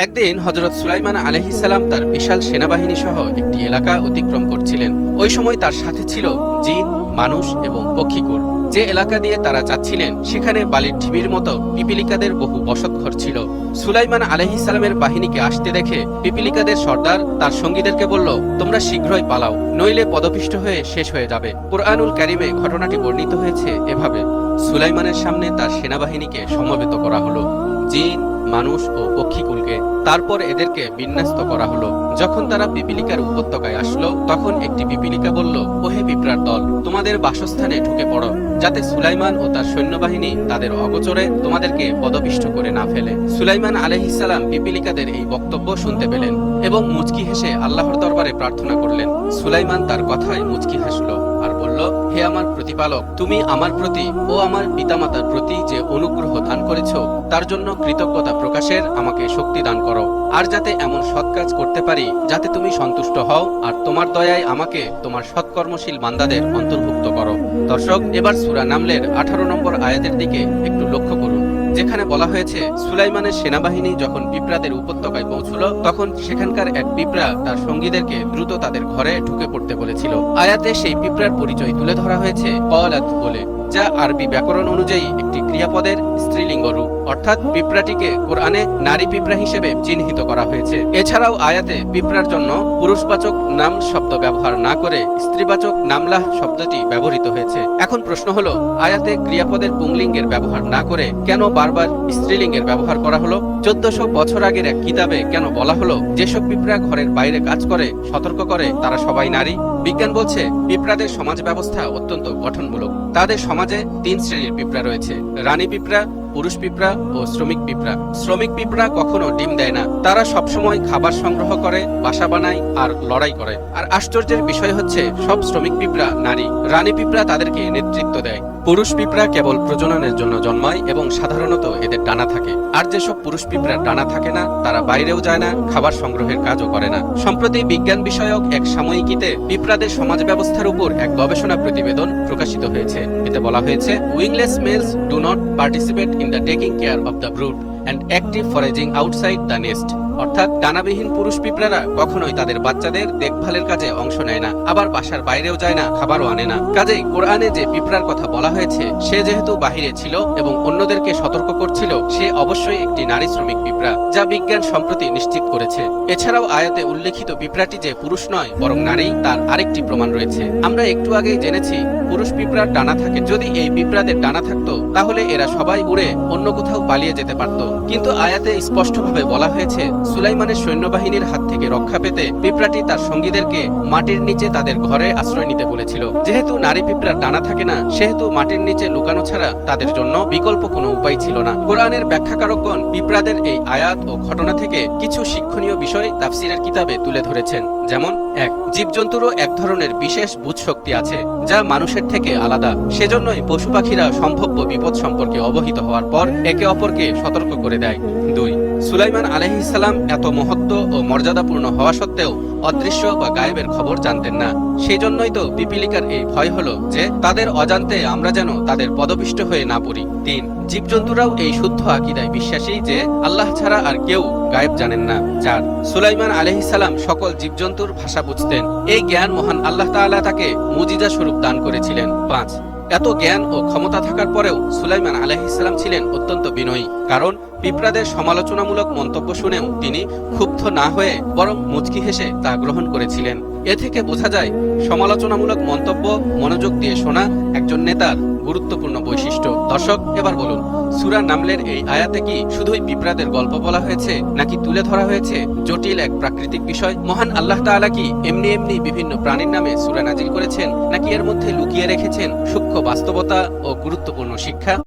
একদিন হযরত সুলাইমান আলাইহিস সালাম তার বিশাল সেনাবাহিনী সহ একটি এলাকা অতিক্রম করছিলেন। ওই সময় তার সাথে ছিল জিন, মানুষ এবং পক্ষীকুল। যে এলাকা দিয়ে তারা যাচ্ছিলেন সেখানে বালির ঢিবির মতো পিপিলিকাদের বহু বসতঘর ছিল। সুলাইমান আলাইহিস সালামের বাহিনীকে আসতে দেখে পিপিলিকাদের সর্দার তার সঙ্গীদেরকে বলল, তোমরা শীঘ্রই পালাও, নইলে পদপিষ্ট হয়ে শেষ হয়ে যাবে। কুরআনুল কারীমে ঘটনাটি বর্ণিত হয়েছে এভাবে: সুলাইমানের সামনে তার সেনাবাহিনীকে সমবেত করা হলো, জিন, মানুষ ও পক্ষীকুলকে। তারপর এদেরকে বিন্যস্ত করা হলো। যখন তারা পিপিলিকার উপত্যকায় আসলো, তখন একটি পিপিলিকা বলল, ওহে পিঁপড়ার দল, তোমাদের বাসস্থানে ঢুকে পড়ো, যাতে সুলাইমান ও তার সৈন্যবাহিনী তাদের অগোচরে তোমাদেরকে পদপিষ্ট করে না ফেলে। সুলাইমান আলাইহিস সালাম পিপিলিকাদের এই বক্তব্য শুনতে পেলেন এবং মুচকি হেসে আল্লাহর দরবারে প্রার্থনা করলেন। সুলাইমান তার কথায় মুচকি হাসল আর বলল, হে আমার প্রতিপালক, তুমি আমার প্রতি ও আমার পিতামাতার প্রতি যে অনুগ্রহ দান করেছ, তার জন্য কৃতজ্ঞতা প্রকাশের আমাকে শক্তি দান করো, আর যাতে এমন সৎ কাজ করতে পারি যাতে তুমি সন্তুষ্ট হও, আর তোমার দয়ায় আমাকে তোমার সৎকর্মশীল বান্দাদের অন্তর্ভুক্ত করো। দর্শক, এবার সূরা নামলের 18 নম্বর আয়াতের দিকে একটু লক্ষ্য করুন, যেখানে বলা হয়েছে সুলাইমানের সেনাবাহিনী যখন পিঁপড়াদের উপত্যকায় পৌঁছল, তখন সেখানকার এক পিঁপড়া তার সঙ্গীদেরকে দ্রুত তাদের ঘরে ঢুকে পড়তে বলেছিল। আয়াতে সেই পিঁপড়ার পরিচয় তুলে ধরা হয়েছে ক্বালাত বলে, যা আরবি ব্যাকরণ অনুযায়ী একটি ক্রিয়াপদের স্ত্রীলিঙ্গ রূপ, অর্থাৎ পিঁপড়াটিকে কোরআনে নারী পিঁপড়া হিসেবে চিহ্নিত করা হয়েছে। এছাড়াও আয়াতে পিঁপড়ার জন্য পুরুষবাচক নাম শব্দ ব্যবহার না করে স্ত্রীবাচক নামলাহ শব্দটি ব্যবহৃত হয়েছে। এখন প্রশ্ন হলো, আয়াতে ক্রিয়াপদের পুংলিঙ্গের ব্যবহার না করে কেন বারবার স্ত্রীলিঙ্গের ব্যবহার করা হলো? 1400 বছর আগের এক কিতাবে কেন বলা হলো যেসব পিঁপড়া ঘরের বাইরে কাজ করে, সতর্ক করে, তারা সবাই নারী? বিজ্ঞান বলছে পিঁপড়াদের সমাজ ব্যবস্থা অত্যন্ত গঠনমূলক। তাদের সমাজে 3 শ্রেণীর পিঁপড়া রয়েছে: রানী পিঁপড়া, পুরুষ পিঁপড়া ও শ্রমিক পিঁপড়া। শ্রমিক পিঁপড়া কখনো ডিম দেয় না, তারা সবসময় খাবার সংগ্রহ করে, বাসা বানায় আর লড়াই করে। আর আশ্চর্যের বিষয় হচ্ছে, সব শ্রমিক পিঁপড়া নারী। রানী পিঁপড়া তাদেরকে নেতৃত্ব দেয়। পুরুষ পিঁপড়া কেবল প্রজননের জন্য জন্মায় এবং সাধারণত এদের ডানা থাকে। আর যেসব পুরুষ পিঁপড়ার ডানা থাকে না, তারা বাইরেও যায় না, খাবার সংগ্রহের কাজও করে না। সম্প্রতি বিজ্ঞান বিষয়ক এক সাময়িকীতে পিঁপড়াদের সমাজ ব্যবস্থার উপর এক গবেষণা প্রতিবেদন প্রকাশিত হয়েছে। এতে বলা হয়েছে, wingless males do not participate in the taking care of the brood and active foraging outside the nest। অর্থাৎ ডানাবিহীন পুরুষ পিঁপড়ারা কখনোই তাদের বাচ্চাদের দেখভালের কাজে অংশ নেয় না, আবার বাসার বাইরেও যায় না, খাবারও আনে না। কাজেই কোরআনে যে পিঁপড়ার কথা বলা হয়েছে, সে যেহেতু বাহিরে ছিল এবং অন্যদেরকে সতর্ক করছিল, সে অবশ্যই একটি নারী শ্রমিক পিঁপড়া, যা বিজ্ঞান সম্প্রতি নিশ্চিত করেছে। এছাড়াও আয়াতে উল্লেখিত পিঁপড়াটি যে পুরুষ নয় বরং নারী, তার আরেকটি প্রমাণ রয়েছে। আমরা একটু আগেই জেনেছি পুরুষ পিঁপড়ার ডানা থাকে। যদি এই পিঁপড়াদের ডানা থাকতো, তাহলে এরা সবাই উড়ে অন্য কোথাও পালিয়ে যেতে পারত। কিন্তু আয়াতে স্পষ্টভাবে বলা হয়েছে, সুলাইমানের সৈন্যবাহিনীর হাত থেকে রক্ষা পেতে পিঁপড়াটি তার সঙ্গীদেরকে মাটির নিচে তাদের ঘরে আশ্রয় নিতে বলেছিল। যেহেতু নারী পিঁপড়ার ডানা থাকে না, সেহেতু মাটির নিচে লুকানো ছাড়া তাদের জন্য বিকল্প কোনো উপায় ছিল না। কোরআনের ব্যাখ্যাকারকগণ পিঁপড়াদের এই আয়াত ও ঘটনা থেকে কিছু শিক্ষণীয় বিষয় তাফসিরের কিতাবে তুলে ধরেছেন। যেমন, 1. জীবজন্তুরও এক ধরনের বিশেষ বুঝশক্তি আছে, যা মানুষের থেকে আলাদা। সেজন্যই পশু পাখিরা সম্ভাব্য বিপদ সম্পর্কে অবহিত হওয়ার পর একে অপরকে সতর্ক করে দেয়। 2. সুলাইমান আলাইহিস সালাম এত মহত্ব ও মর্যাদাপূর্ণ হওয়া সত্ত্বেও অদৃশ্য বা গায়েবের খবর জানতেন না। সেই জন্যই তো পিপিলিকার এই ভয় হলো যে তাদের অজান্তে আমরা যেন তাদের পদপিষ্ট হয়ে না পড়ি। 3. জীবজন্তুরাও এই শুদ্ধ আকীদায় বিশ্বাসী যে আল্লাহ ছাড়া আর কেউ গায়েব জানেন না। 4. সুলাইমান আলাইহিস সালাম সকল জীবজন্তুর ভাষা বুঝতেন। এই জ্ঞান মহান আল্লাহ তাআলা তাকে মুজিজা স্বরূপ দান করেছিলেন। 5. এত জ্ঞান ও ক্ষমতা থাকার পরেও সুলাইমান আলাইহিস সালাম ছিলেন অত্যন্ত বিনয়ী, কারণ পিঁপড়াদের সমালোচনামূলক মন্তব্য শুনেও তিনি ক্ষুব্ধ না হয়ে বরং মুচকি হেসে তা গ্রহণ করেছিলেন। এ থেকে বোঝা যায়, সমালোচনামূলক মন্তব্য মনোযোগ দিয়ে শোনা একজন নেতার গুরুত্বপূর্ণ বৈশিষ্ট্য। দর্শক, এবার বলুন, সূরা নামলের এই আয়াতে কি শুধুই পিঁপড়াদের গল্প বলা হয়েছে, নাকি তুলে ধরা হয়েছে জটিল এক প্রাকৃতিক বিষয়? মহান আল্লাহ তাআলা কি এমনি এমনি বিভিন্ন প্রাণীর নামে সূরা নাজিল করেছেন, নাকি এর মধ্যে লুকিয়ে রেখেছেন সূক্ষ্ম বাস্তবতা ও গুরুত্বপূর্ণ শিক্ষা?